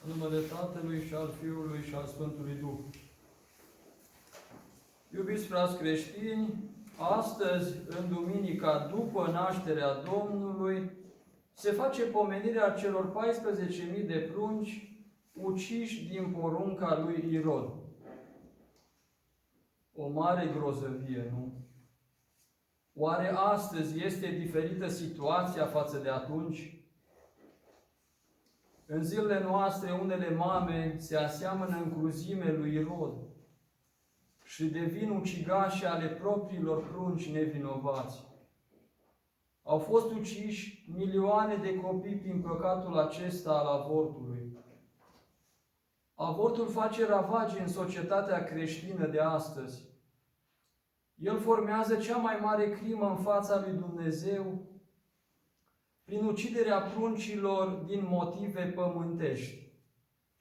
În numele Tatălui și al Fiului și al Sfântului Duh. Iubiți frați creștini, astăzi, în Duminica după nașterea Domnului, se face pomenirea celor 14.000 de prunci uciși din porunca lui Irod. O mare grozăvie, nu? Oare astăzi este diferită situația față de atunci? În zilele noastre, unele mame se aseamănă în cruzime lui Irod și devin ucigașe ale propriilor prunci nevinovați. Au fost uciși milioane de copii prin păcatul acesta al avortului. Avortul face ravagii în societatea creștină de astăzi. El formează cea mai mare crimă în fața lui Dumnezeu prin uciderea pruncilor din motive pământești.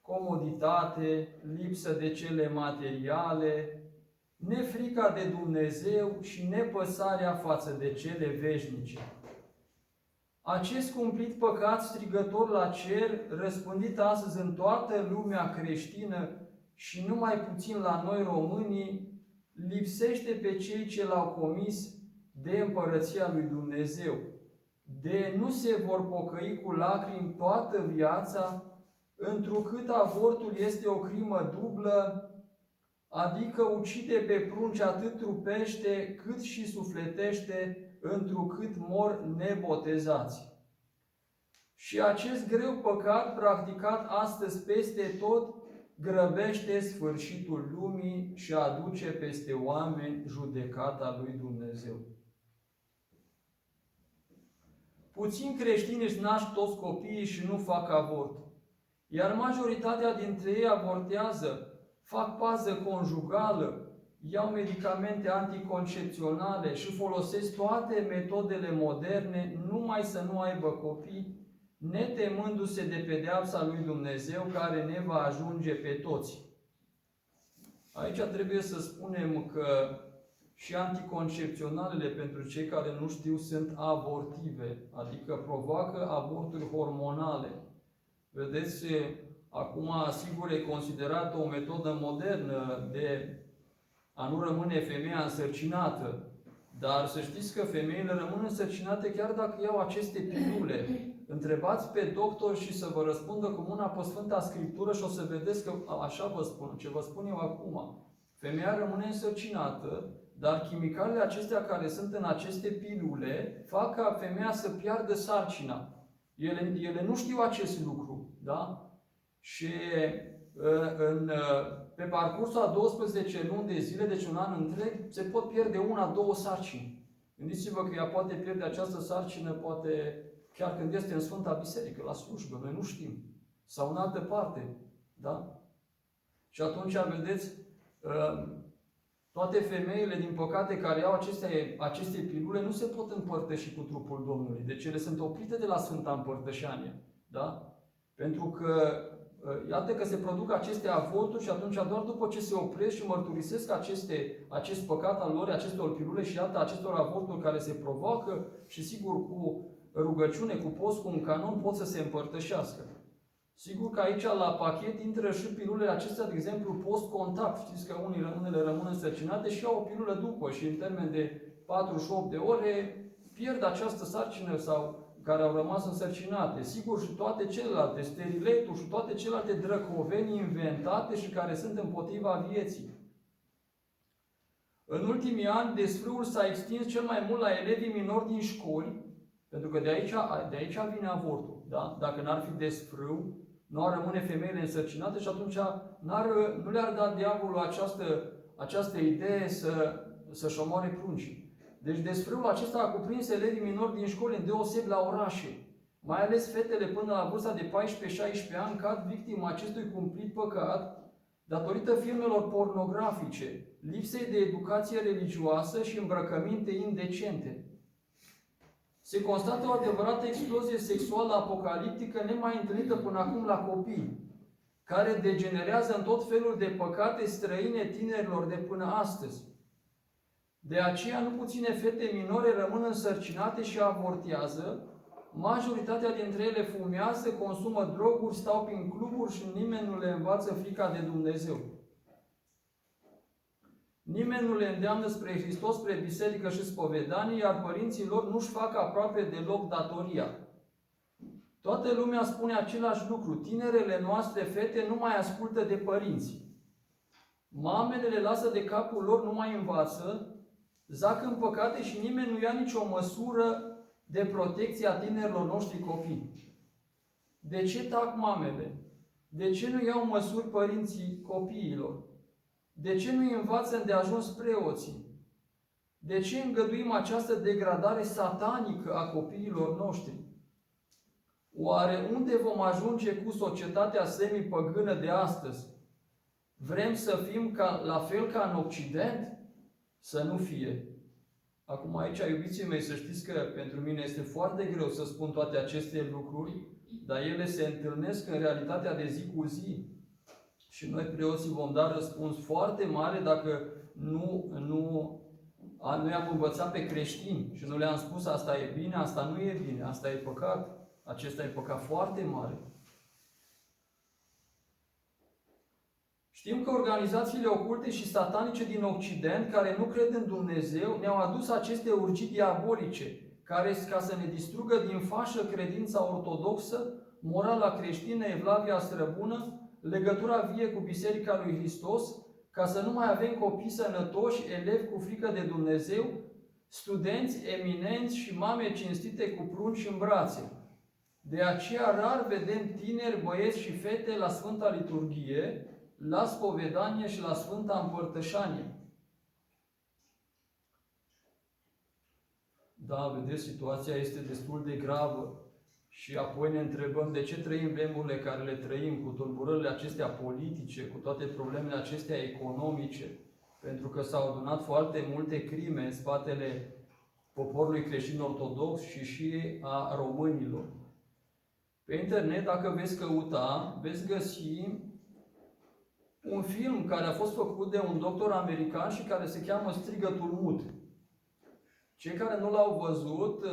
Comoditate, lipsă de cele materiale, nefrica de Dumnezeu și nepăsarea față de cele veșnice. Acest cumplit păcat strigător la cer, răspândit astăzi în toată lumea creștină și numai puțin la noi românii, lipsește pe cei ce l-au comis de împărăția lui Dumnezeu. De nu se vor pocăi cu lacrimi toată viața, întrucât avortul este o crimă dublă, adică ucide pe prunci atât trupește cât și sufletește, întrucât mor nebotezați. Și acest greu păcat practicat astăzi peste tot grăbește sfârșitul lumii și aduce peste oameni judecata lui Dumnezeu. Puțini creștini își nasc toți copiii și nu fac avort, iar majoritatea dintre ei avortează, fac pază conjugală, iau medicamente anticoncepționale și folosesc toate metodele moderne numai să nu aibă copii, netemându-se de pedeapsa lui Dumnezeu care ne va ajunge pe toți. Aici trebuie să spunem că și anticoncepționalele, pentru cei care nu știu, sunt abortive, adică provoacă aborturi hormonale. Vedeți, acum, sigur, e considerată o metodă modernă de a nu rămâne femeia însărcinată, dar să știți că femeile rămân însărcinate chiar dacă iau aceste pilule. Întrebați pe doctor și să vă răspundă cu mâna pe Sfânta Scriptură și o să vedeți că așa vă spun, ce vă spun eu acum. Femeia rămâne însărcinată, dar chimicalele acestea care sunt în aceste pilule fac ca femeia să piardă sarcina. Ele nu știu acest lucru, da? Și pe parcursul a 12 luni de zile, deci un an întreg, se pot pierde una, două sarcini. Gândiți-vă că ea poate pierde această sarcină, poate chiar când este în Sfânta Biserică, la slujbă, noi nu știm. Sau în altă parte, da? Și atunci, vedeți, toate femeile, din păcate, care au aceste pilule, nu se pot împărtăși cu trupul Domnului. Deci ele sunt oprite de la Sfânta Împărtășanie. Da? Pentru că, iată că se produc aceste avorturi și atunci doar după ce se opresc și mărturisesc acest păcat al lor, acestor pilule și iată acestor avorturi care se provoacă și sigur cu rugăciune, cu post, cu un canon, pot să se împărtășească. Sigur că aici la pachet intră și pilulele acestea, de exemplu, post-contact. Știți că unele rămân însărcinate și au o pilulă după și în termen de 48 de ore pierd această sarcină sau care au rămas însărcinate. Sigur și toate celelalte, steriletul și toate celelalte drăcovenii inventate și care sunt împotriva vieții. În ultimii ani, desfrâul s-a extins cel mai mult la elevii minori din școli, pentru că de aici vine avortul. Da? Dacă n-ar fi desfrâu, nu ar rămâne femeile însărcinate și atunci nu le-ar da diavolul această idee să-și omoare pruncii. Deci desfrâul acesta a cuprins elevii minori din școli, îndeosebi la orașe. Mai ales fetele până la vârsta de 14-16 ani cad victima acestui cumplit păcat datorită filmelor pornografice, lipsei de educație religioasă și îmbrăcăminte indecente. Se constată o adevărată explozie sexuală apocaliptică nemai întâlnită până acum la copii, care degenerează în tot felul de păcate străine tinerilor de până astăzi. De aceea nu puține fete minore rămân însărcinate și avortează, majoritatea dintre ele fumează, consumă droguri, stau prin cluburi și nimeni nu le învață frica de Dumnezeu. Nimeni nu le îndeamnă spre Hristos, spre biserică și spovedanie, iar părinții lor nu-și fac aproape deloc datoria. Toată lumea spune același lucru. Tinerele noastre fete nu mai ascultă de părinți. Mamele le lasă de capul lor, nu mai învață, zac în păcate și nimeni nu ia nicio măsură de protecție a tinerilor noștri copii. De ce tac mamele? De ce nu iau măsuri părinții copiilor? De ce nu învață îndeajuns preoții? De ce îngăduim această degradare satanică a copiilor noștri? Oare unde vom ajunge cu societatea semipăgână de astăzi? Vrem să fim la fel ca în Occident? Să nu fie. Acum aici, iubiții mei, să știți că pentru mine este foarte greu să spun toate aceste lucruri, dar ele se întâlnesc în realitatea de zi cu zi. Și noi, preoții, vom da răspuns foarte mare dacă nu i-am învățat pe creștini și nu le-am spus asta e bine, asta nu e bine, asta e păcat. Acesta e păcat foarte mare. Știm că organizațiile oculte și satanice din Occident, care nu cred în Dumnezeu, ne-au adus aceste urgii diabolice, care, ca să ne distrugă din fașă credința ortodoxă, morala creștină, evlavia străbună, legătura vie cu Biserica lui Hristos, ca să nu mai avem copii sănătoși, elevi cu frică de Dumnezeu, studenți eminenți și mame cinstite cu prunci în brațe. De aceea rar vedem tineri, băieți și fete la Sfânta Liturghie, la spovedanie și la Sfânta Împărtășanie. Da, vedeți, situația este destul de gravă. Și apoi ne întrebăm de ce trăim vremurile care le trăim, cu tulburările acestea politice, cu toate problemele acestea economice, pentru că s-au adunat foarte multe crime în spatele poporului creștin ortodox și a românilor. Pe internet, dacă veți căuta, veți găsi un film care a fost făcut de un doctor american și care se cheamă Strigătul Mut. Cei care nu l-au văzut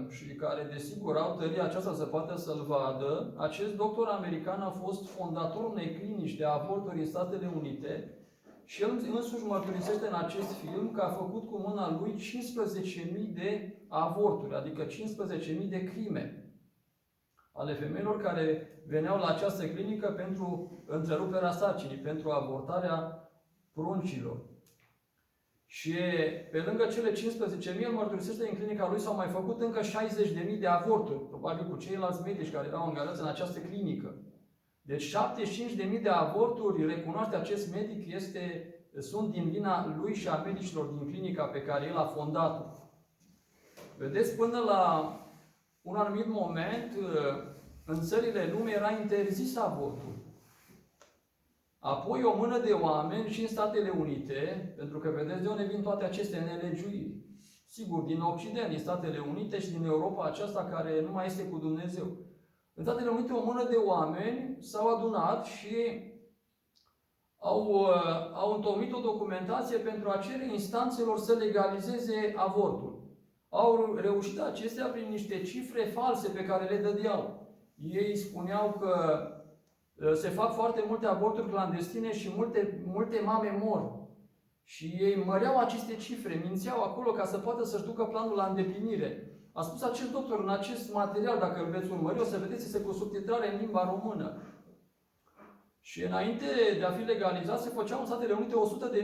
și care desigur au tăria aceasta să poată să-l vadă, acest doctor american a fost fondatorul unei clinici de avorturi în Statele Unite și el însuși mărturisește în acest film că a făcut cu mâna lui 15.000 de avorturi, adică 15.000 de crime ale femeilor care veneau la această clinică pentru întreruperea sarcinii, pentru avortarea pruncilor. Și pe lângă cele 15.000, el mărturisește în clinica lui s-au mai făcut încă 60.000 de avorturi, probabil cu ceilalți medici care erau angajați în această clinică. Deci 75.000 de avorturi, recunoaște acest medic, sunt din vina lui și a medicilor din clinica pe care el a fondat-o. Vedeți, până la un anumit moment, în țările lumii era interzis avortul. Apoi o mână de oameni și în Statele Unite, pentru că vedeți de unde vin toate aceste nelegiuiri. Sigur, din Occident, din Statele Unite și din Europa aceasta care nu mai este cu Dumnezeu. În Statele Unite o mână de oameni s-au adunat și au întocmit o documentație pentru a cere instanțelor să legalizeze avortul. Au reușit acestea prin niște cifre false pe care le dădeau. Ei spuneau că se fac foarte multe aborturi clandestine și multe mame mor. Și ei măreau aceste cifre, mințeau acolo ca să poată să-și ducă planul la îndeplinire. A spus acest doctor în acest material, dacă îl veți urmări, o să vedeți, este cu subtitrare în limba română. Și înainte de a fi legalizat, se făceau în Statele Unite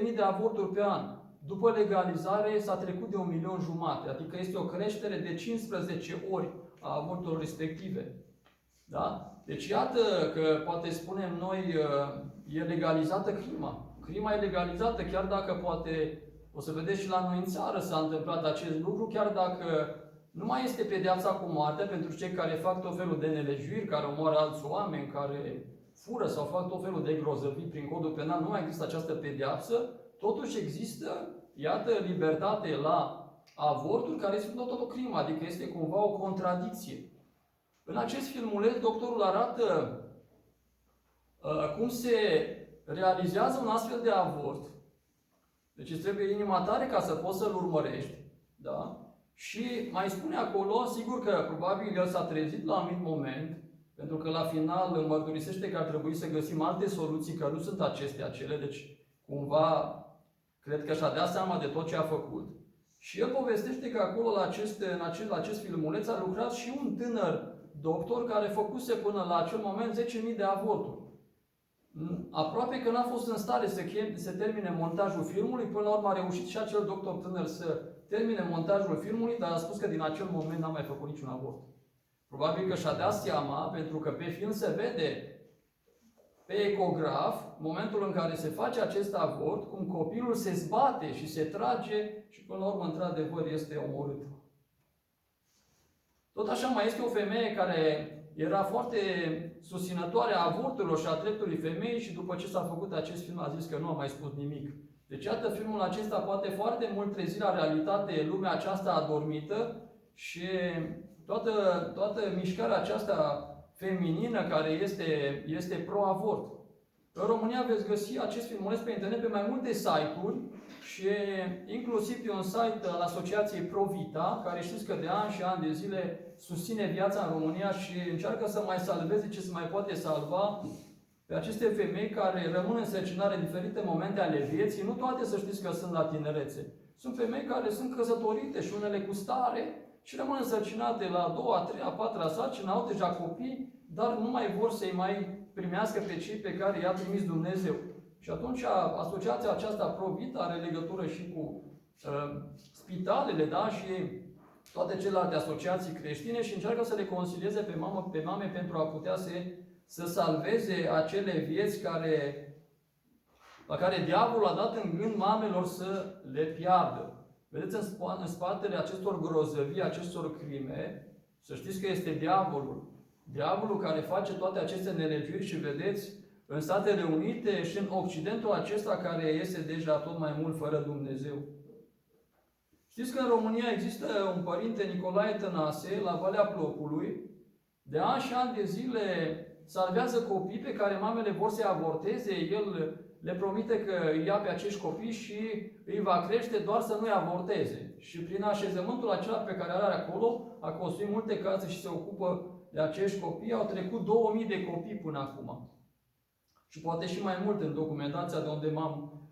100.000 de aborturi pe an. După legalizare s-a trecut de 1,5 milion, adică este o creștere de 15 ori a aborturilor respective. Da? Deci iată că poate spunem noi, e legalizată crima. Crima e legalizată, chiar dacă poate, o să vedeți și la noi în țară s-a întâmplat acest lucru, chiar dacă nu mai este pedeapsa cu moartea pentru cei care fac tot felul de nelegiuiri, care omoară alți oameni, care fură sau fac tot felul de grozăvii prin codul penal, nu mai există această pedeapsă, totuși există, iată, libertate la avorturi care este tot o crimă, adică este cumva o contradicție. În acest filmuleț, doctorul arată cum se realizează un astfel de avort. Deci îți trebuie inima tare ca să poți să-l urmărești. Da? Și mai spune acolo, sigur că probabil el s-a trezit la un anumit moment, pentru că la final mărturisește că ar trebui să găsim alte soluții, că nu sunt acestea cele, deci cumva cred că și-a dat seama de tot ce a făcut. Și el povestește că acolo, la acest filmuleț, a lucrat și un tânăr doctor care făcuse până la acel moment 10.000 de avorturi. Aproape că n-a fost în stare să termine montajul filmului, până la urmă a reușit și acel doctor tânăr să termine montajul filmului, dar a spus că din acel moment n-a mai făcut niciun avort. Probabil că și-a dat seama, pentru că pe film se vede pe ecograf, momentul în care se face acest avort, cum copilul se zbate și se trage și până la urmă, într-adevăr, este omorât. Tot așa mai este o femeie care era foarte susținătoare a avorturilor și a dreptului femeii și după ce s-a făcut acest film a zis că nu a mai spus nimic. Deci, iată, filmul acesta poate foarte mult trezi la realitate lumea aceasta adormită și toată mișcarea aceasta feminină care este pro-avort. În România veți găsi acest filmuleț pe internet pe mai multe site-uri și inclusiv pe un site al Asociației Pro-Vita, care știți că de ani și ani de zile susține viața în România și încearcă să mai salveze ce se mai poate salva pe aceste femei care rămân în însărcinare în diferite momente ale vieții. Nu toate să știți că sunt la tinerețe. Sunt femei care sunt căsătorite și unele cu stare și rămân însărcinate la a doua, a treia, a patra sarcină, au deja copii, dar nu mai vor să-i mai primească pe cei pe care i-a trimis Dumnezeu. Și atunci asociația aceasta Pro-Vita are legătură și cu spitalele, da? Și toate celelalte asociații creștine și încearcă să le consilieze pe mame pentru a putea să salveze acele vieți la care diavolul a dat în gând mamelor să le piardă. Vedeți, în spatele acestor grozăvii, acestor crime, să știți că este diavolul. Diavolul care face toate aceste nelegiuiri și vedeți, în Statele Unite și în Occidentul acesta care este deja tot mai mult fără Dumnezeu. Știți că în România există un părinte, Nicolae Tănase, la Valea Plopului, de ani și ani de zile salvează copii pe care mamele vor să-i avorteze, el le promite că îi ia pe acești copii și îi va crește doar să nu-i avorteze. Și prin așezământul acela pe care îl are acolo, a construit multe case și se ocupă de acești copii. Au trecut 2000 de copii până acum. Și poate și mai mult în documentația de unde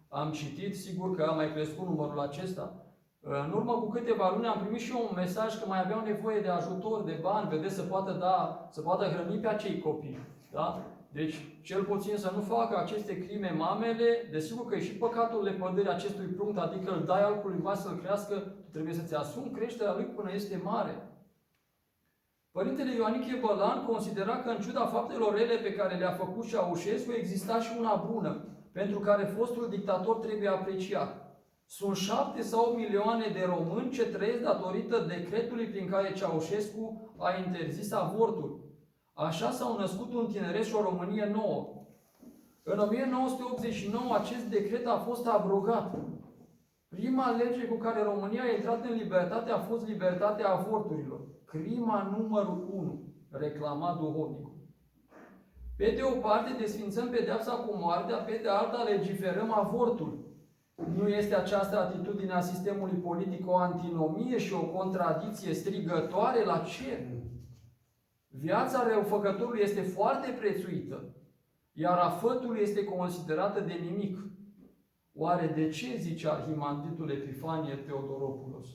am citit, sigur că a mai crescut numărul acesta. În urmă cu câteva luni am primit și eu un mesaj că mai aveau nevoie de ajutor, de bani, vedeți, să poată hrăni pe acei copii. Da? Deci, cel puțin să nu facă aceste crime mamele, desigur că e și păcatul lepădării acestui prunc, adică îl dai al cuiva să-l crească, tu trebuie să-ți asumi creșterea lui până este mare. Părintele Ioanichie Bălan considera că în ciuda faptelor rele pe care le-a făcut Ceaușescu, exista și una bună, pentru care fostul dictator trebuie apreciat. Sunt 7 sau 8 milioane de români ce trăiesc datorită decretului prin care Ceaușescu a interzis avortul. Așa s-au născut un tineret și o Românie nouă. În 1989 acest decret a fost abrogat. Prima lege cu care România a intrat în libertate a fost libertatea avorturilor. Crima numărul 1, reclama duhovnicul. Pe de o parte desfințăm pedeapsa cu moartea, pe de alta legiferăm avortul. Nu este această atitudine a sistemului politic o antinomie și o contradicție strigătoare la cer? Viața răufăcătorului este foarte prețuită, iar a fătului este considerată de nimic. Oare de ce, zice arhimanditul Epifanie Teodoropoulos?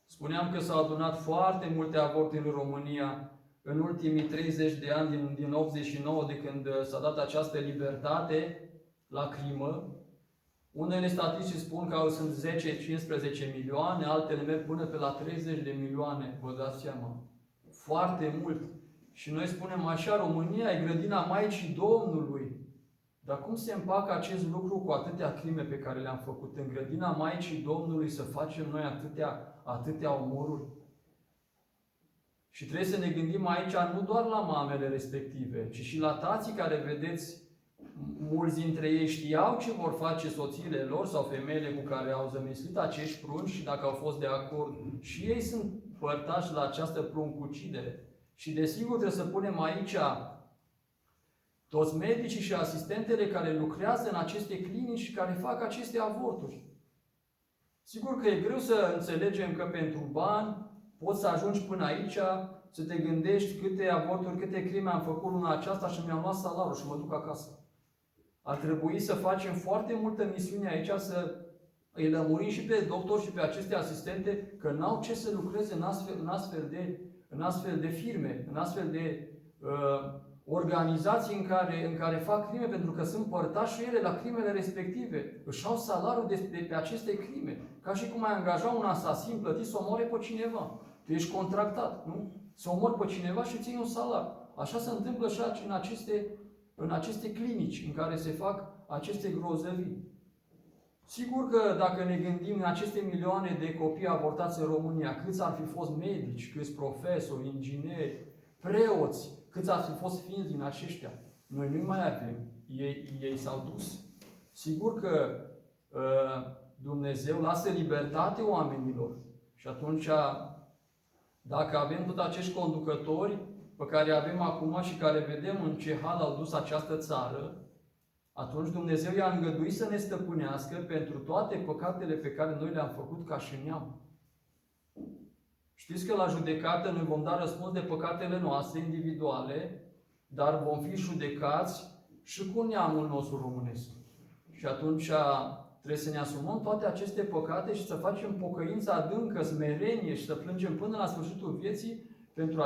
Spuneam că s-au adunat foarte multe avorturi în România în ultimii 30 de ani, din 89, de când s-a dat această libertate la crimă. Unele statistici spun că sunt 10-15 milioane, altele merg până pe la 30 de milioane, vă dați seama. Foarte mult. Și noi spunem așa, România e grădina Maicii Domnului. Dar cum se împacă acest lucru cu atâtea crime pe care le-am făcut? În grădina Maicii Domnului să facem noi atâtea omoruri? Și trebuie să ne gândim aici nu doar la mamele respective, ci și la tații care, vedeți, mulți dintre ei știau ce vor face soțiile lor sau femeile cu care au zămislit acești prunci și dacă au fost de acord. Și ei sunt părtași la această pruncucidere. Și desigur trebuie să punem aici toți medicii și asistentele care lucrează în aceste clinici și care fac aceste avorturi. Sigur că e greu să înțelegem că pentru bani poți să ajungi până aici, să te gândești câte avorturi, câte crime am făcut luna aceasta și mi-am luat salariul și mă duc acasă. Ar trebui să facem foarte multă misiune aici, să îi lămurim și pe doctori și pe aceste asistente că n-au ce să lucreze în astfel de firme, în astfel de organizații în care fac crime, pentru că sunt părtași și ele la crimele respective. Își au salariul de pe aceste crime. Ca și cum ai angaja un asasin plătit să omoare pe cineva. Tu ești contractat, nu? Să omori pe cineva și ții un salar. Așa se întâmplă și în aceste clinici în care se fac aceste grozăvii. Sigur că dacă ne gândim în aceste milioane de copii avortați în România, câți ar fi fost medici, câți profesori, ingineri, preoți, câți ar fi fost ființi din aceștia? Noi nu mai avem. Ei s-au dus. Sigur că Dumnezeu lasă libertate oamenilor. Și atunci, dacă avem tot acești conducători pe care avem acum și care vedem în ce hal au dus această țară, atunci Dumnezeu i-a îngăduit să ne stăpânească pentru toate păcatele pe care noi le-am făcut ca și neam. Știți că la judecată noi vom da răspuns de păcatele noastre individuale, dar vom fi judecați și cu neamul nostru românesc. Și atunci trebuie să ne asumăm toate aceste păcate și să facem pocăință adâncă, smerenie și să plângem până la sfârșitul vieții pentru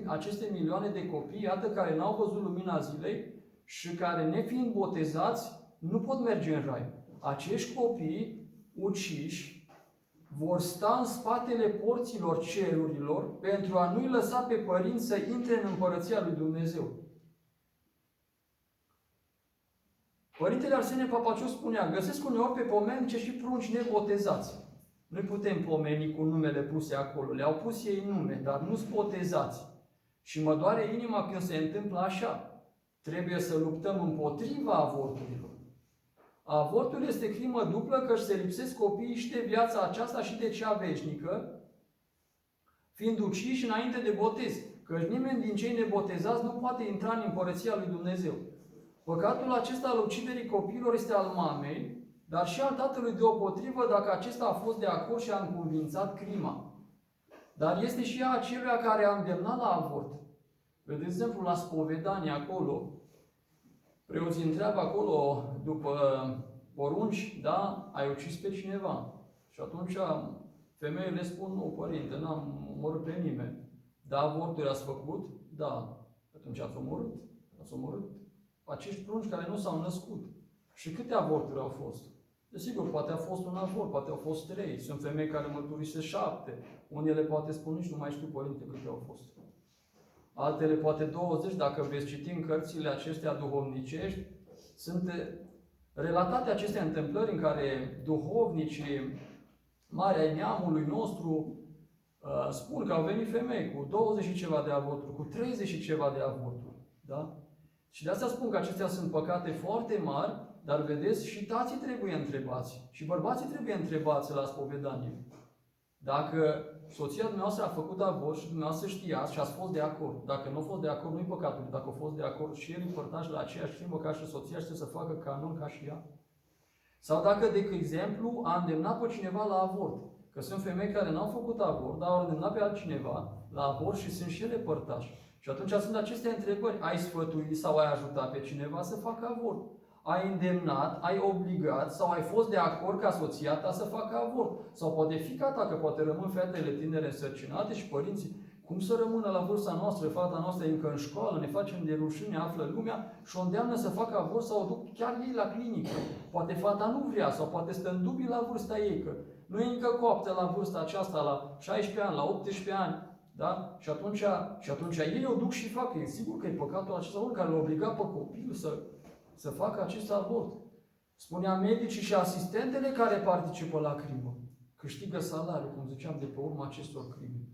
aceste milioane de copii, iată, care n-au văzut lumina zilei și care, nefiind botezați, nu pot merge în rai. Acești copii uciși vor sta în spatele porților cerurilor pentru a nu-i lăsa pe părinți să intre în împărăția lui Dumnezeu. Părintele Arsenie Papaciu spunea, găsesc uneori pe pomenice și prunci nebotezați. Noi putem pomeni cu numele puse acolo. Le-au pus ei nume, dar nu-s botezați. Și mă doare inima când se întâmplă așa. Trebuie să luptăm împotriva avorturilor. Avortul este crimă dublă, că se lipsesc copiii și de viața aceasta și de cea veșnică, fiind uciși înainte de botez. Căci nimeni din cei nebotezați nu poate intra în împărăția lui Dumnezeu. Păcatul acesta al uciderii copiilor este al mamei, dar și al tatălui deopotrivă, dacă acesta a fost de acord și a încuvințat crima. Dar este și ea aceluia care a îndemnat la avort. De exemplu, la spovedanie acolo, preoții întreabă acolo, după porunci, da, ai ucis pe cineva. Și atunci femeile spun, nu, părinte, n-am omorât pe nimeni. Da, avorturi ați făcut? Da. Atunci ați omorât? Ați omorât acești prunci care nu s-au născut. Și câte avorturi au fost? Desigur, poate a fost un avort, poate au fost 3. Sunt femei care mărturisesc 7. Unele poate spun, nici nu mai știu, părinte, câte au fost. Altele poate 20, dacă veți citi în cărțile acestea duhovnicești, sunt relatate aceste întâmplări în care duhovnicii mari ai neamului nostru spun că au venit femei cu 20 și ceva de avorturi, cu 30 și ceva de avorturi. Da? Și de asta spun că acestea sunt păcate foarte mari, dar vedeți, și tații trebuie întrebați. Și bărbații trebuie întrebați la spovedanie. Dacă soția dumneavoastră a făcut avort și dumneavoastră știați și ați fost de acord. Dacă nu a fost de acord, nu-i păcatul. Dacă a fost de acord și el îi părtași la aceeași crimă ca și soția și să facă canon ca și ea. Sau dacă, de exemplu, a îndemnat pe cineva la avort. Că sunt femei care n-au făcut avort, dar au îndemnat pe altcineva la avort și sunt și ele părtași. Și atunci sunt aceste întrebări. Ai sfătuit sau ai ajutat pe cineva să facă avort? Ai îndemnat, ai obligat sau ai fost de acord ca soția ta să facă avort? Sau poate fiica ta, că poate rămân fetele tinere însărcinate și părinții, cum să rămână la vârsta noastră, fata noastră e încă în școală, ne facem de rușine, află lumea și o îndeamnă să facă avort sau o duc chiar ei la clinică. Poate fata nu vrea sau poate stă în dubii la vârsta ei, că nu e încă coaptă la vârsta aceasta, la 16 ani, la 18 ani. Da? Și atunci ei o duc și fac. E sigur că e păcatul acesta care l-a obligat pe copil să facă acest avort. Spunea medicii și asistentele care participă la crimă. Câștigă salariu, cum ziceam, de pe urma acestor crime.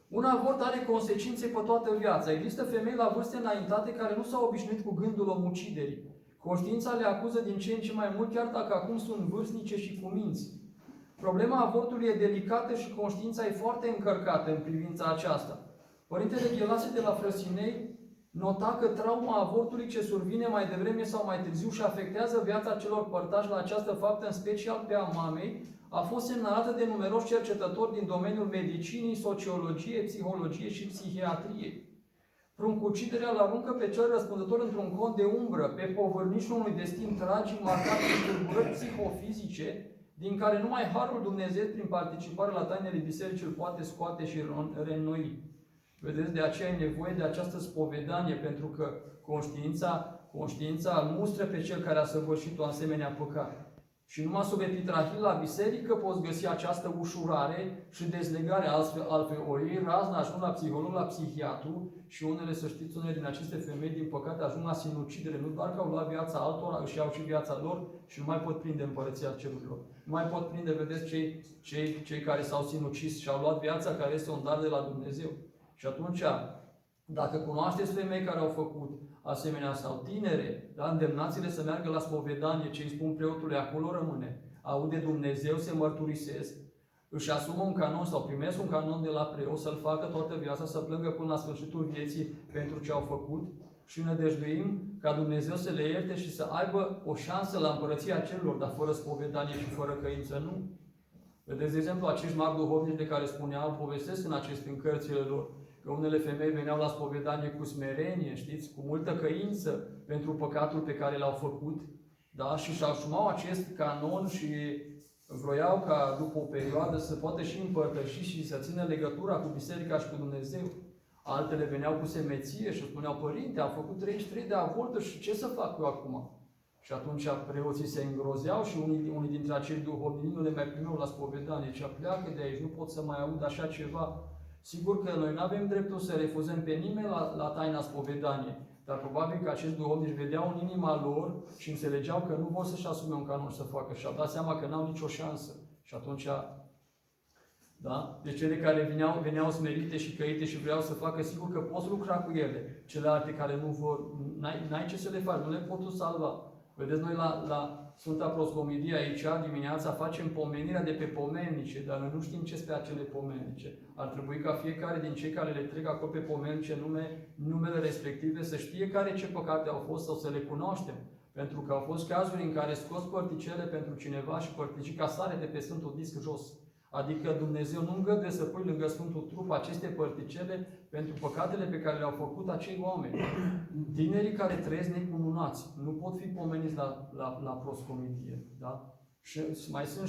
Un avort are consecințe pe toată viața. Există femei la vârste înaintate care nu s-au obișnuit cu gândul omuciderii. Conștiința le acuză din ce în ce mai mult, chiar dacă acum sunt vârstnice și cu minți. Problema avortului e delicată și conștiința e foarte încărcată în privința aceasta. Părintele Ghelase de la Frăsinei nota că trauma avortului ce survine mai devreme sau mai târziu și afectează viața celor părtași la această faptă, în special pe a mamei, a fost semnalată de numeroși cercetători din domeniul medicinii, sociologiei, psihologiei și psihiatriei. Pruncuciderea îl aruncă pe cel răspunzător într-un cont de umbră, pe povârnișul unui destin tragic marcat de tulburări psihofizice, din care numai Harul Dumnezeu, prin participare la tainele bisericii, îl poate scoate și reînnoi. Vedeți, de aceea e nevoie de această spovedanie, pentru că conștiința mustră pe cel care a săvârșit o asemenea păcat. Și numai sub epitrahil la biserică poți găsi această ușurare și dezlegare, altfel o iei razna, ajung la psiholog, la psihiatru și unele, să știți, unele din aceste femei, din păcate, ajung la sinucidere, nu doar că au luat viața altora, își iau și viața lor și nu mai pot prinde împărăția cerurilor. Nu mai pot prinde, vedeți, cei care s-au sinucis și au luat viața, care este un dar de la Dumnezeu. Și atunci, dacă cunoașteți femei care au făcut asemenea sau tinere, da, îndemnați-le să meargă la spovedanie, ce îi spun preotului, acolo rămâne. Aude Dumnezeu, se mărturisesc, își asumă un canon sau primesc un canon de la preot, să-l facă toată viața, să plângă până la sfârșitul vieții pentru ce au făcut și ne dăjduim ca Dumnezeu să le ierte și să aibă o șansă la împărăția celor, dar fără spovedanie și fără căință nu. Vedeți, de exemplu, acești mari duhovnici de care spuneam, povestesc în cărțile lor, că unele femei veneau la spovedanie cu smerenie, știți, cu multă căință pentru păcatul pe care l-au făcut, da? Și și-au asumau acest canon și vroiau ca după o perioadă să poată și împărtăși și să țină legătura cu biserica și cu Dumnezeu. Altele veneau cu semeție și spuneau, părinte, am făcut 33 de avorturi și ce să fac eu acum? Și atunci preoții se îngrozeau și unii dintre acei duhovnici nu le mai primeau la spovedanie, ci pleacă de aici, nu pot să mai aud așa ceva. Sigur că noi nu avem dreptul să refuzăm pe nimeni la taina spovedanie, dar probabil că acești duhovnici vedeau în inima lor și înțelegeau că nu vor să-și asume un canon să facă și au dat seama că n-au nicio șansă. Și atunci, da? Deci cele care veneau smerite și căite și vreau să facă, sigur că poți lucra cu ele. Celelalte care nu vor, n-ai ce să le faci, nu le poți salva. Vedeți, noi la Sfânta Proscomidie aici, dimineața, facem pomenirea de pe pomelnice, dar noi nu știm ce sunt acele pomelnice. Ar trebui ca fiecare din cei care le trec acolo pe pomelnice numele respective să știe care ce păcate au fost sau să le cunoaștem. Pentru că au fost cazuri în care scos părticele pentru cineva și părticica sare de pe Sfântul Disc jos. Adică Dumnezeu nu îngăduie să pui lângă Sfântul Trup aceste părticele pentru păcatele pe care le-au făcut acei oameni. Tinerii care trăiesc necununați nu pot fi pomeniți la proscomidie. Da? Și mai sunt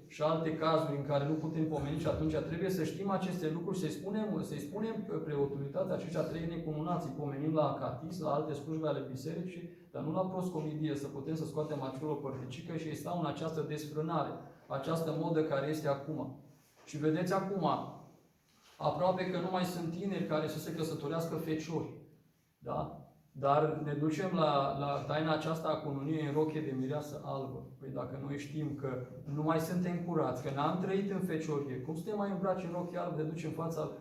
și alte cazuri în care nu putem pomeni și atunci trebuie să știm aceste lucruri, să-i spunem preotului, tată, aceștia trei necununați, îi pomenim la acatis, la alte slujbe ale bisericii, dar nu la proscomidie, să putem să scoatem acolo părticică și ei stau în această desfrânare, această modă care este acum. Și vedeți acum, aproape că nu mai sunt tineri care să se căsătorească feciori. Da? Dar ne ducem la taina aceasta a cununiei în rochie de mireasă albă. Păi dacă noi știm că nu mai suntem curați, că n-am trăit în feciorie, cum să te mai îmbraci în rochie albă, te duci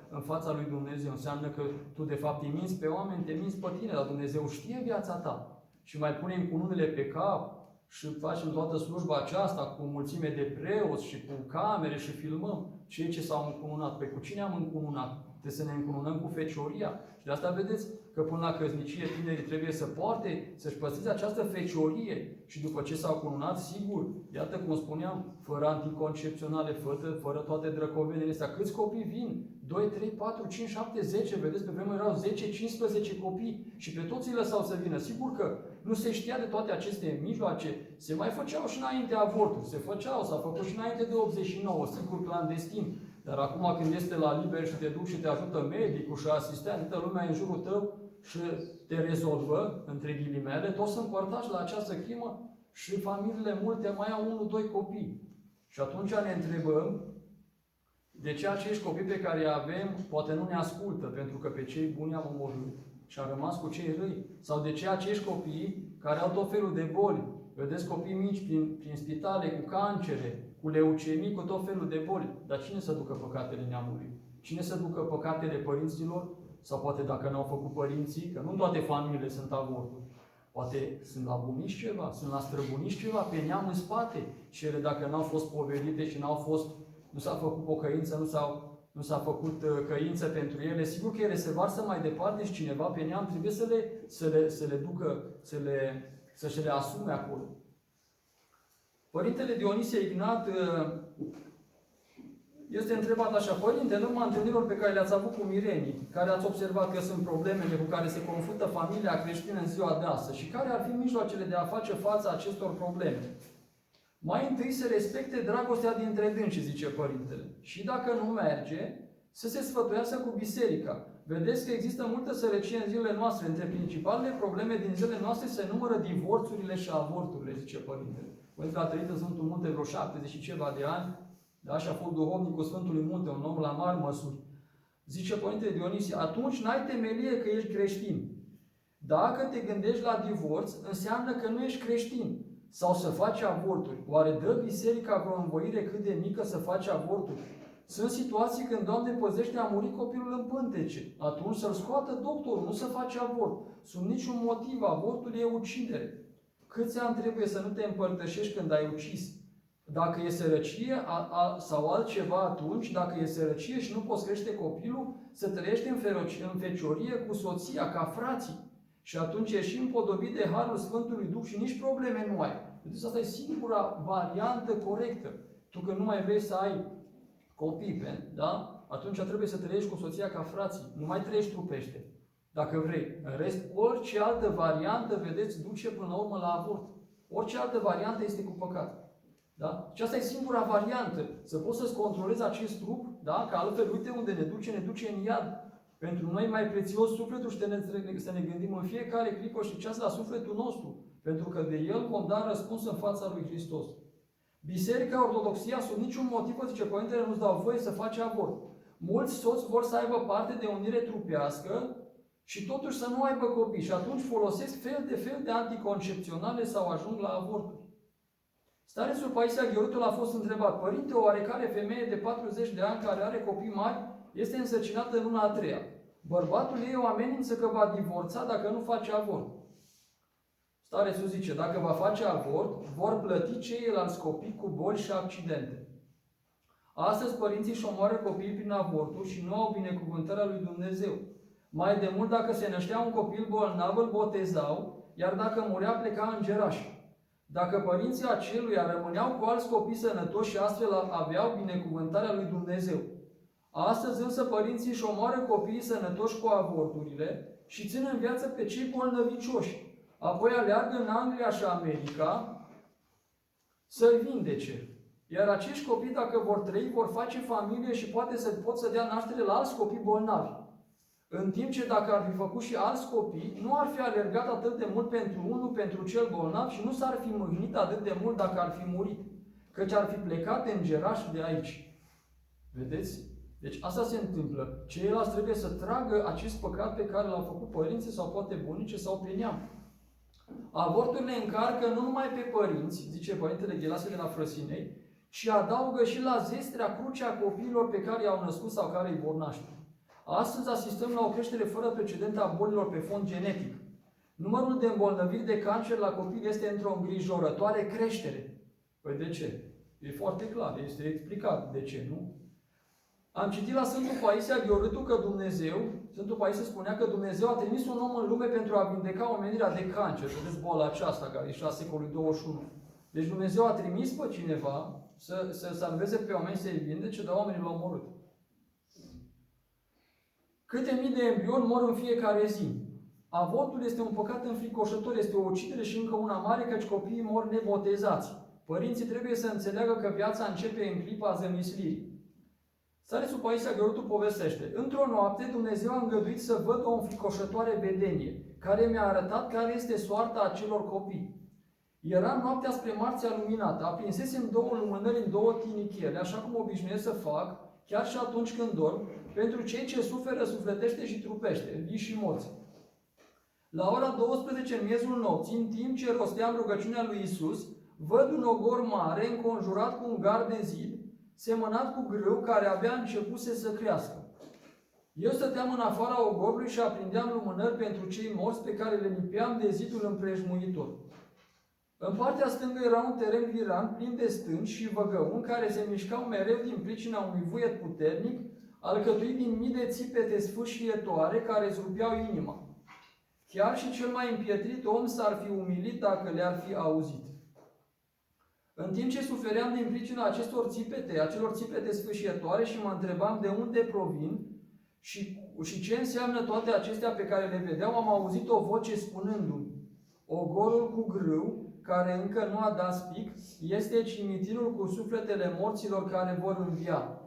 în fața lui Dumnezeu? Înseamnă că tu de fapt îi minți pe oameni, te minți pe tine, dar Dumnezeu știe viața ta. Și mai punem cununile pe cap și facem toată slujba aceasta cu mulțime de preoți și cu camere și filmăm cei ce s-au încununat. Pe cu cine am încununat? Trebuie să ne încununăm cu fecioria. Și de asta vedeți că până la căsnicie tinerii trebuie să poarte, să-și păstreze această feciorie. Și după ce s-au cununat, sigur, iată cum spuneam, fără anticoncepționale, fără toate drăcovenele astea. Câți copii vin? 2, 3, 4, 5, 7, 10, vedeți, pe vremuri erau 10, 15 copii și pe toți îi lăsau să vină. Sigur că nu se știa de toate aceste mijloace, se mai făceau și înainte avorturi, s-au făcut și înainte de 89, sigur clandestin. Dar acum când este la liber și te duci și te ajută medicul și asistentă, lumea în jurul tău și te rezolvă, între ghilimele, toți sunt împărtași la această chimă și familiile multe mai au 1-2 copii. Și atunci ne întrebăm de ce acești copii pe care îi avem poate nu ne ascultă, pentru că pe cei buni am omorât și am rămas cu cei răi. Sau de ce acești copii care au tot felul de boli, vedeți copii mici prin spitale cu cancere, cu leucemii, cu tot felul de boli. Dar cine să ducă păcatele neamului? Cine să ducă păcatele părinților? Sau poate dacă n-au făcut părinții, că nu toate familiile sunt avorturi. Poate sunt la bunici ceva, sunt la străbunici ceva, pe neam în spate. Și ele dacă n-au fost povedite și nu s-a făcut pocăință, nu s-au nu s-a făcut căință pentru ele. Sigur că ele se varsă mai departe și cineva pe neam trebuie să le ducă, să-și le asume acolo. Părintele Dionisie Ignat este întrebat așa: Părinte, în urma întâlnirilor pe care le-ați avut cu mirenii, care ați observat că sunt problemele cu care se confruntă familia creștină în ziua de astăzi și care ar fi mijloacele de a face față acestor probleme? Mai întâi să respecte dragostea dintre dânsi, zice Părintele. Și dacă nu merge, să se sfătuiască cu biserica. Vedeți că există multă sărăcie în zilele noastre. Între principalele probleme din zilele noastre se numără divorțurile și avorturile, zice Părintele. Părintele a trăit în Sfântul Munte vreo 70 și ceva de ani, da? Și a fost duhovnicul Sfântului Munte, un om la mari măsuri. Zice Părintele Dionisie: atunci n-ai temelie că ești creștin. Dacă te gândești la divorț, înseamnă că nu ești creștin. Sau să faci avorturi. Oare dă biserica vreo învoire cât de mică să faci avorturi? Sunt situații când, Doamne păzește, a murit copilul în pântece. Atunci să-l scoată doctorul, nu să faci avort. Sub niciun motiv, avortul e ucidere. Câți ani trebuie să nu te împărtășești când ai ucis? Dacă e sărăcie sau altceva, atunci, dacă e sărăcie și nu poți crește copilul, să trăiești în feciorie cu soția, ca frații. Și atunci ești împodobit de Harul Sfântului Duh și nici probleme nu ai. Deci asta e singura variantă corectă. Tu că nu mai vrei să ai copii, da? Atunci trebuie să trăiești cu soția ca frații. Nu mai trăiești trupește, dacă vrei. În rest, orice altă variantă, vedeți, duce până la urmă la avort. Orice altă variantă este cu păcat. Da? Și asta e singura variantă. Să poți să-ți controlezi acest trup, da? Că altfel, uite unde ne duce în iad. Pentru noi mai prețios sufletul și să ne gândim în fiecare clipă și ceas la sufletul nostru. Pentru că de el vom da răspuns în fața lui Hristos. Biserica, Ortodoxia, sub niciun motiv, zice Părintele, nu-ți dau voie să faci avort. Mulți soți vor să aibă parte de unire trupească și totuși să nu aibă copii. Și atunci folosesc fel de anticoncepționale sau ajung la avorturi. Starețul Paisia Gheorghitul a fost întrebat: Părinte, o oarecare femeie de 40 de ani care are copii mari este însărcinată în luna a treia. Bărbatul ei o amenință că va divorța dacă nu face avort. Starețul zice: dacă va face avort, vor plăti ceilalți copii cu boli și accidente. Astăzi părinții își omoară copiii prin avorturi și nu au binecuvântarea lui Dumnezeu. Mai de mult, dacă se năștea un copil bolnav, îl botezau, iar dacă murea, pleca îngeraș. Dacă părinții aceluia rămâneau cu alți copii sănătoși și astfel aveau binecuvântarea lui Dumnezeu. Astăzi însă părinții își omoară copiii sănătoși cu avorturile și țin în viață pe cei bolnăvicioși. Apoi aleargă în Anglia și America să-i vindece. Iar acești copii, dacă vor trăi, vor face familie și pot să dea naștere la alți copii bolnavi. În timp ce dacă ar fi făcut și alți copii, nu ar fi alergat atât de mult pentru unul, pentru cel bolnav și nu s-ar fi mâhnit atât de mult dacă ar fi murit. Căci ar fi plecat îngeraș de aici. Vedeți? Deci asta se întâmplă. Ceilalți trebuie să tragă acest păcat pe care l-au făcut părinții sau poate bunice sau pe neam. Avorturile încarcă nu numai pe părinți, zice Părintele Ghelase de la Frăsinei, ci adaugă și la zestrea crucea copiilor pe care i-au născut sau care îi vor naște. Astăzi asistăm la o creștere fără precedent a bolilor pe fond genetic. Numărul de îmbolnăviri de cancer la copii este într-o îngrijorătoare creștere. Păi de ce? E foarte clar, este explicat de ce, nu? Am citit la Sfântul Paisia Gheorghitul că Sfântul Paisia spunea că Dumnezeu a trimis un om în lume pentru a vindeca omenirea de cancer. Vedeți boala aceasta care e a secolului 21. Deci Dumnezeu a trimis pe cineva să salveze pe oameni, să-i vindece, dar oamenii l-au omorât. Câte mii de embrioni mor în fiecare zi? Avortul este un păcat înfricoșător, este o ucidere și încă una mare, căci copiii mor nebotezați. Părinții trebuie să înțeleagă că viața începe în clipa zămislirii. Starețul Paisia Gheorghitul povestește: într-o noapte Dumnezeu a îngăduit să văd o înfricoșătoare vedenie, care mi-a arătat care este soarta acelor copii. Era noaptea spre marțea luminată, aprinsesem două lumânări în două tinichele, așa cum obișnuiesc să fac, chiar și atunci când dorm, pentru cei ce suferă sufletește și trupește, vii și morți. La ora 12, în miezul nopții, în timp ce rosteam rugăciunea lui Isus, văd un ogor mare înconjurat cu un gard de zid, semănat cu grâu, care abia începuse să crească. Eu stăteam în afara ogorului și aprindeam lumânări pentru cei morți pe care le lipeam de zidul împrejmuitor. În partea stângă era un teren viran plin de stânci și văgăuni care se mișcau mereu din pricina unui vuiet puternic, alcătuit din mii de țipete sfâșietoare care îți rupeau inima. Chiar și cel mai împietrit om s-ar fi umilit dacă le-ar fi auzit. În timp ce sufeream din pricina acelor țipete sfâșietoare și mă întrebam de unde provin și ce înseamnă toate acestea pe care le vedeam, am auzit o voce spunându-mi: ogorul cu grâu, care încă nu a dat spic, este cimitirul cu sufletele morților care vor învia.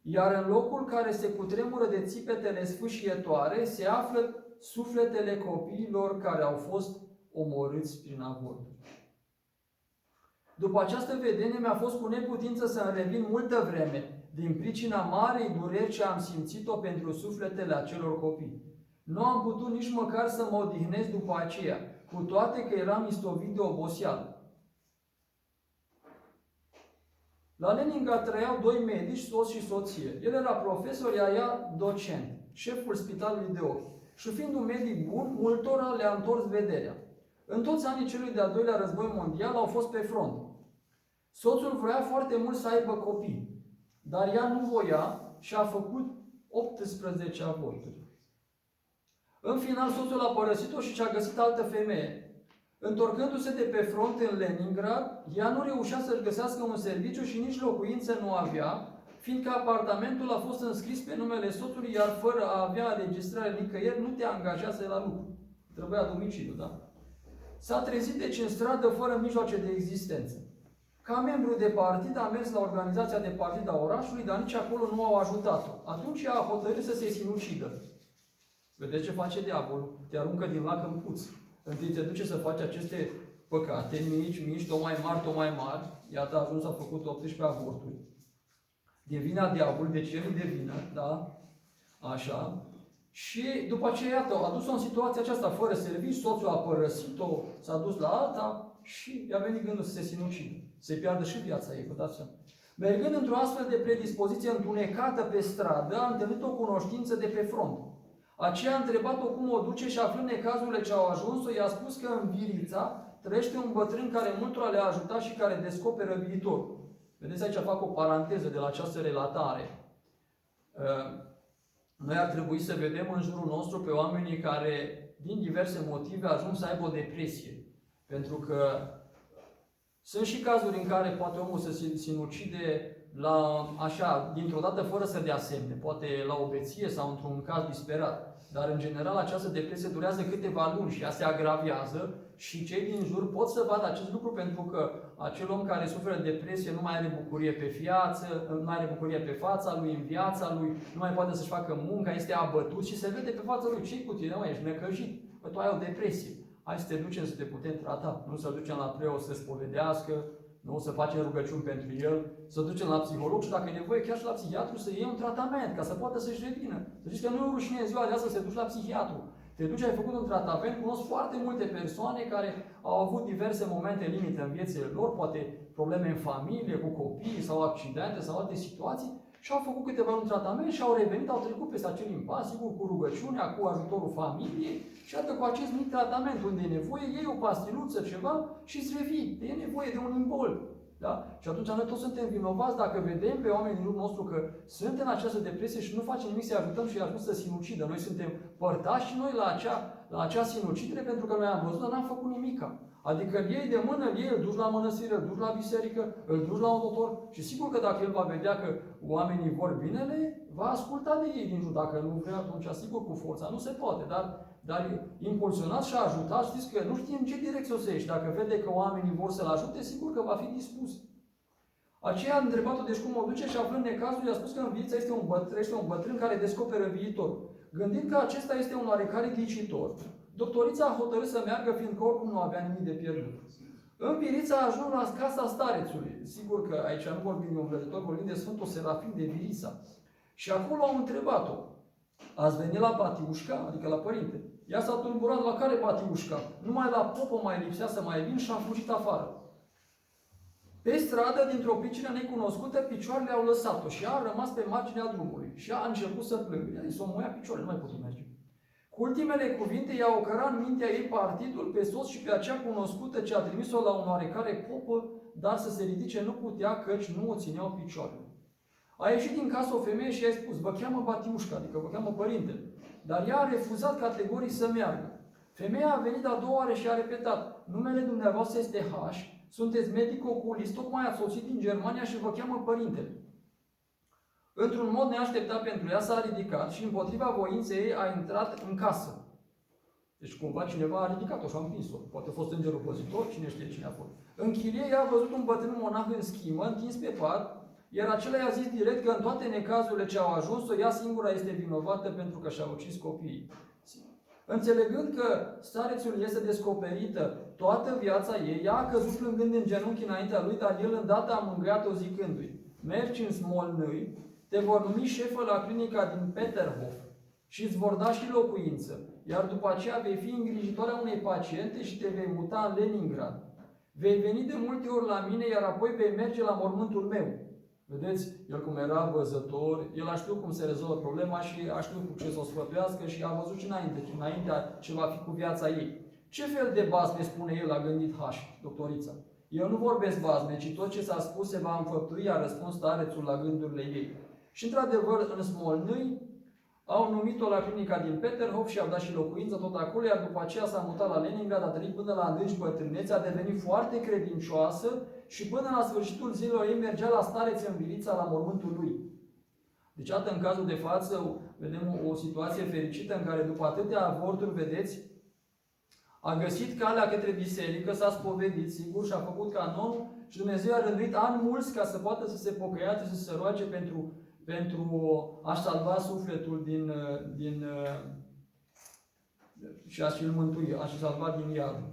Iar în locul care se cutremură de țipetele sfâșietoare se află sufletele copiilor care au fost omorâți prin avorturi. După această vedenie mi-a fost cu neputință să-mi revin multă vreme, din pricina marei dureri ce am simțit-o pentru sufletele acelor copii. Nu am putut nici măcar să mă odihnesc după aceea, cu toate că eram istovit de oboseală. La Leningrad trăiau doi medici, soț și soție. El era profesor, iar ea docent, șeful spitalului de ochi. Și fiind un medic bun, multora le-a întors vederea. În toți anii celui de-al doilea război mondial au fost pe front. Soțul vrea foarte mult să aibă copii, dar ea nu voia și a făcut 18 avorturi. În final, soțul a părăsit-o și și-a găsit altă femeie. Întorcându-se de pe front în Leningrad, ea nu reușea să-și găsească un serviciu și nici locuință nu avea, fiindcă apartamentul a fost înscris pe numele soțului, iar fără a avea înregistrare nicăieri, nu te angajează la lucru. Trebuia domiciliu, da? S-a trezit deci în stradă fără mijloace de existență. Ca membru de partid a mers la organizația de partid a orașului, dar nici acolo nu au ajutat-o. Atunci ea a hotărât să se sinucidă. Vedeți ce face diavolul? Te aruncă din lac în puț. Întâi te duce să faci aceste păcate mici, tot mai mari. Iată, a ajuns, a făcut 18 avorturi. De vina diavolului, deci el e de vină, da? Așa. Și după aceea, iată, a dus-o în situația aceasta, fără serviciu, soțul a părăsit-o, s-a dus la alta și i-a venit gândul să se sinucidă. Să-i piardă și viața ei, vă dați seama. Mergând într-o astfel de predispoziție întunecată pe stradă, a întâlnit o cunoștință de pe front. Aceea a întrebat-o cum o duce și aflând necazurile ce au ajuns-o, i-a spus că în Virița trăiește un bătrân care multora le-a ajutat și care descoperă viitorul. Vedeți, aici fac o paranteză de la această relatare. Noi ar trebui să vedem în jurul nostru pe oamenii care, din diverse motive, ajung să aibă o depresie. Pentru că sunt și cazuri în care poate omul să se sinucide dintr-o dată fără să dea semne, poate la o beție sau într-un caz disperat. Dar în general această depresie durează câteva luni și ea se agravează și cei din jur pot să vadă acest lucru pentru că acel om care suferă depresie nu mai are bucurie pe viață, nu mai are bucurie pe fața lui, în viața lui, nu mai poate să-și facă munca, este abătut și se vede pe fața lui: ce-i cu tine, mă, ești necăjit, că tu ai o depresie. Hai să te ducem să te putem trata, nu să ducem la preot să spovedească, nu să facem rugăciuni pentru el, să ducem la psiholog și dacă e nevoie chiar și la psihiatru să iei un tratament ca să poată să-și revină. Să știți că nu e o rușine în ziua de astăzi să te duci la psihiatru. Te duci, ai făcut un tratament, cunosc foarte multe persoane care au avut diverse momente limite în viețile lor, poate probleme în familie, cu copii sau accidente sau alte situații și au făcut câteva un tratament și au revenit, au trecut peste acel impas, sigur, cu rugăciunea, cu ajutorul familiei și iată cu acest mic tratament unde e nevoie, iei o pastiluță, ceva și îți revii. E nevoie de un imbol. Da? Și atunci noi toți suntem vinovați dacă vedem pe oamenii din jurul nostru că sunt în această depresie și nu facem nimic să-i ajutăm și i-a ajuns să sinucidă. Noi suntem părtași și noi la acea sinucidere pentru că noi am văzut, dar n-am făcut nimica. Adică îl iei de mână, îl duci la mănăstire, îl duci la biserică, îl duci la un doctor și sigur că dacă el va vedea că oamenii vor binele, va asculta de ei din jur. Dacă nu vrea, atunci sigur cu forța. Nu se poate, dar impulsionat și ajutat, știți că nu știe în ce direcție o să ieși. Dacă vede că oamenii vor să-l ajute, sigur că va fi dispus. Aceea a întrebat-o deci cum o duce și aflând necazul, i-a spus că în viața este un bătrân care descoperă viitorul. Gândind că acesta este un oarecare ghicitor, doctorița a hotărât să meargă, fiindcă oricum nu avea nimic de pierdut. În Virița a ajuns la casa starețului. Sigur că aici nu vorbim de un vrăjitor, vorbim de Sfântul Serafim de Virița. Și acolo au întrebat-o: ați venit la Batiușca, adică la părinte? Ea s-a tulburat: la care Batiușca? Numai la popă mai lipsea să mai vin și a fugit afară. Pe stradă, dintr-o pricină necunoscută, picioarele au lăsat-o și ea a rămas pe marginea drumului. Și ea a început să plângă. Ea s-o muia picioarele, nu mai putut merge. Cu ultimele cuvinte, ea ocăra în mintea ei partidul pe soț și pe acea cunoscută ce a trimis-o la un oarecare popă, dar să se ridice nu putea, căci nu o țineau picioarele. A ieșit din casă o femeie și i-a spus, vă cheamă Batiușca, adică vă cheamă părintele. Dar ea a refuzat categoric să meargă. Femeia a venit a doua oară și a repetat, numele dumneavoastră este H, sunteți medic oculist, tocmai ați sosit din Germania și vă cheamă părintele. Într-un mod neașteptat pentru ea s-a ridicat și împotriva voinței ei a intrat în casă. Deci cumva cineva a ridicat-o și a împins-o. Poate a fost îngerul păzitor, cine știe cine a fost. În chilie ea a văzut un bătrân monah în schimă, întins pe pat, iar acela i-a zis direct că în toate necazurile ce au ajuns-o, ea singura este vinovată pentru că și-a ucis copiii. Înțelegând că starețul este descoperită toată viața ei, ea a căzut plângând în genunchi înaintea lui, dar el îndată a mângâiat-o zicându-i, mergi în Smolnăi, te vor numi șefă la clinica din Peterhof și îți vor da și locuință, iar după aceea vei fi îngrijitoarea unei paciente și te vei muta în Leningrad. Vei veni de multe ori la mine, iar apoi vei merge la mormântul meu. Vedeți, el cum era văzător, el a știut cum se rezolvă problema și a știut cu ce să o sfătuiască și a văzut și înaintea ce va fi cu viața ei. Ce fel de bazme, spune el, a gândit H, doctorița? Eu nu vorbesc bazme, ci tot ce s-a spus se va înfăptui, a răspuns starețul la gândurile ei. Și într-adevăr, în Smolnăi, au numit-o la clinica din Peterhof și au dat și locuință tot acolo, iar după aceea s-a mutat la Leningrad, a trăit până la adânci bătrânețe, a devenit foarte credincioasă și până la sfârșitul zilelor ei mergea la stareț în Vilița, la mormântul lui. Deci, atât în cazul de față, vedem o situație fericită în care după atâtea avorturi, vedeți, a găsit calea către biserică, s-a spovedit, sigur, și a făcut canonul și Dumnezeu a rânduit ani mulți ca să poată să se pocăiască, să se roage pentru a salva sufletul și a-și-l mântui, a-și salva din iad.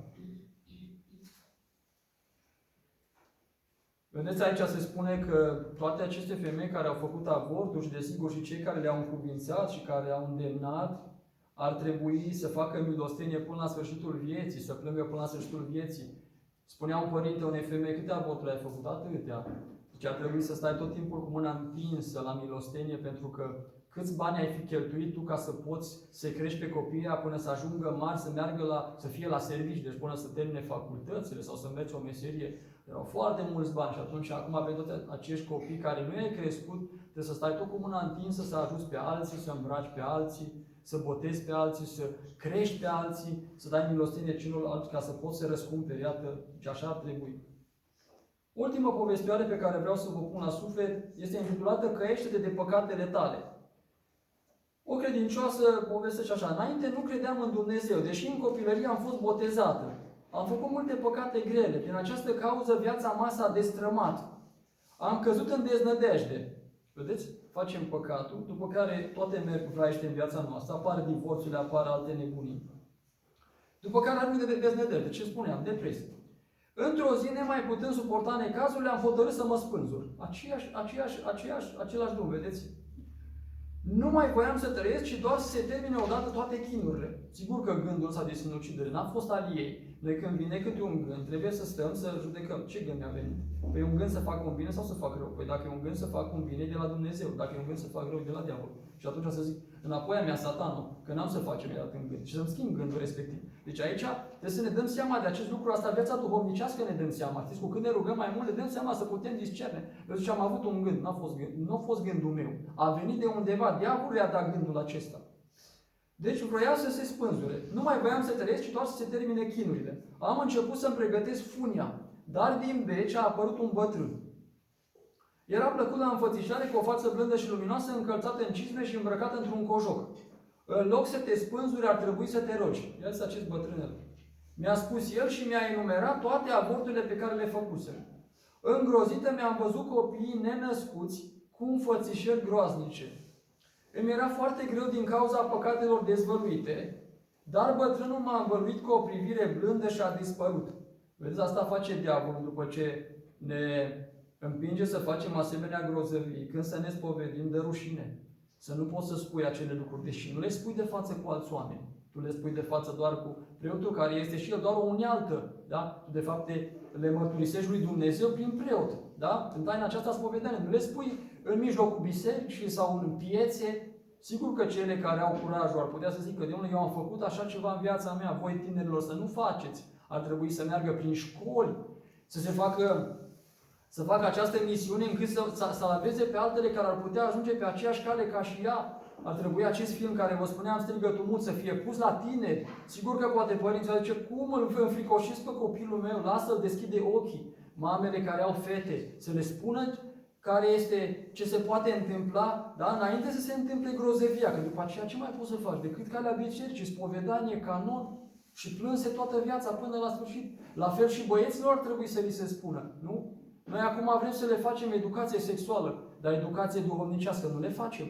Vedeți, aici se spune că toate aceste femei care au făcut avorturi și desigur și cei care le-au încuvințat și care au îndemnat, ar trebui să facă milostenie până la sfârșitul vieții, să plângă până la sfârșitul vieții. Spunea un părinte unei femei, câte avorturi ai făcut? Atâtea. Deci ar trebui să stai tot timpul cu mâna întinsă la milostenie, pentru că câți bani ai fi cheltuit tu ca să poți să crești pe copiii până să ajungă mari, să meargă să fie la servici, deci până să termine facultățile sau să înveți o meserie. Erau foarte mulți bani și atunci, acum, pentru toți acești copii care nu i-ai crescut, trebuie să stai tot cu mâna întinsă, să ajuți pe alții, să îmbraci pe alții, să botezi pe alții, să crești pe alții, să dai milostenie celorlalți ca să poți să răscumperi. Iată, și așa ar trebui. Ultima povestioare pe care vreau să vă pun la suflet este intitulată Căiește-te de păcatele tale. O credincioasă povestește așa, înainte nu credeam în Dumnezeu, deși în copilărie am fost botezată. Am făcut multe păcate grele, din această cauză viața mea s-a destrămat. Am căzut în deznădejde. Vedeți? Facem păcatul, după care toate merg vraiște în viața noastră, apar divorțurile, apar alte nebunii. După care ajung de deznădejde. Ce spuneam? Depresie. Într-o zi, nemai putând suporta necazurile, am hotărât să mă spânzur. Același drum, vedeți? Nu mai voiam să trăiesc, ci doar să se termine odată toate chinurile. Sigur că gândul ăsta de sinucidere n-a fost al ei. Noi când vine câte un gând, trebuie să stăm să judecăm. Ce gând mi-a venit? Păi e un gând să fac un bine sau să fac rău? Păi dacă e un gând să fac un bine, e de la Dumnezeu. Dacă e un gând să fac rău, e de la diavol. Și atunci să zic, înapoi a mea satanul, că n-am să facem imediat în gând. Și să-mi schimb gândul respectiv. Deci aici trebuie să ne dăm seama de acest lucru. Asta viața duhovnicească ne dăm seama. Știți, cu când ne rugăm mai mult, ne dăm seama să putem discerne. Eu zic, am avut un gând, nu a fost gândul meu. A venit de undeva, diavolul i-a dat gândul acesta. Deci vroia să se spânzure. Nu mai voiam să trăiesc, ci doar să se termine chinurile. Am început să-mi pregătesc funia. Dar din beci a apărut un bătrân. Era plăcut la înfățișare, cu o față blândă și luminoasă, încălțată în cizme și îmbrăcată într-un cojoc. În loc să te spânzuri, ar trebui să te rogi. El este acest bătrân. Mi-a spus el și mi-a enumerat toate avorturile pe care le făcusem. Îngrozită mi-am văzut copiii nenăscuți cu înfățișări groaznice. Îmi era foarte greu din cauza păcatelor dezvăluite, dar bătrânul m-a învăluit cu o privire blândă și a dispărut. Vedeți, asta face diavolul după ce ne împinge să facem asemenea grozăvii. Când să ne spovedim, de rușine. Să nu poți să spui acele lucruri, deși nu le spui de față cu alți oameni. Tu le spui de față doar cu preotul, care este și el doar o unealtă. Da? Tu de fapt le mărturisești lui Dumnezeu prin preot. Da? În taina aceasta spovedanie. Nu le spui în mijlocul bisericii sau în piețe. Sigur că cele care au curajul ar putea să zică, de unde eu am făcut așa ceva în viața mea, voi tinerilor să nu faceți. Ar trebui să meargă prin școli, să se facă să facă această misiune încât să salveze pe altele care ar putea ajunge pe aceeași cale ca și ea. Ar trebui acest film care vă spuneam, Strigătul Mut, să fie pus la tineri. Sigur că poate părinții zice, cum îl înfricoșesc pe copilul meu, lasă-l deschide ochii. Mamele care au fete, să le spună care este, ce se poate întâmpla, da? Înainte să se întâmple grozevia, că după aceea ce mai poți să faci? Decât calea bisericii, spovedanie, canon și plânse toată viața până la sfârșit. La fel și băieților trebuie să li se spună, nu? Noi acum vrem să le facem educație sexuală, dar educație duhovnicească nu le facem.